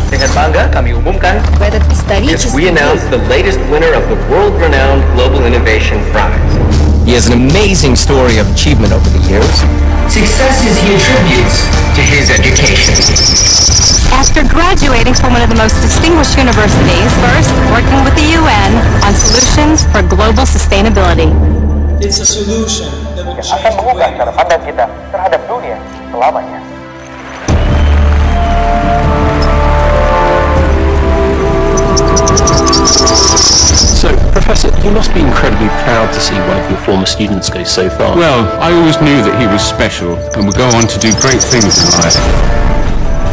Dengan bangga kami umumkan, we announce the latest winner of the world-renowned Global Innovation Prize. He has an amazing story of achievement over the years. Successes he attributes to his education. After graduating from one of the most distinguished universities, first working with the UN on solutions for global sustainability. It's a solution that will change Akan mengubah cara pandang kita terhadap dunia selamanya. So, Professor, you must be incredibly proud to see one of your former students go so far. Well, I always knew that he was special and would go on to do great things in life.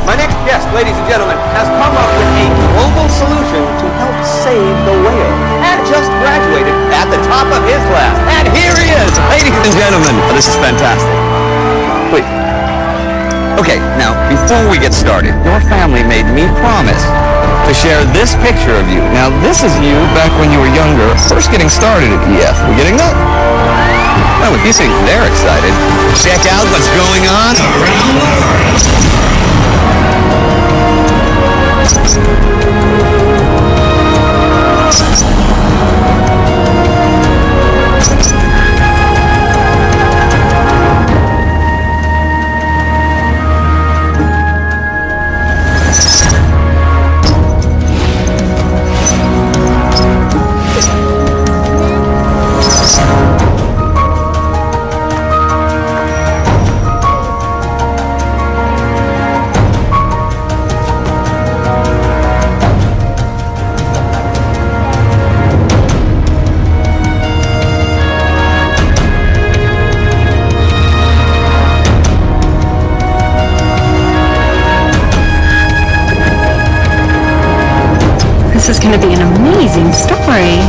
My next guest, ladies and gentlemen, has come up with a global solution to help save the whale. And just graduated at the top of his class. And here he is, ladies and gentlemen. This is fantastic. Wait. Okay, now, before we get started, your family made me promise to share this picture of you. Now, this is you back when you were younger, first getting started at EF. We getting that? Well, if you think they're excited, check out what's going on around the world. This is going to be an amazing story.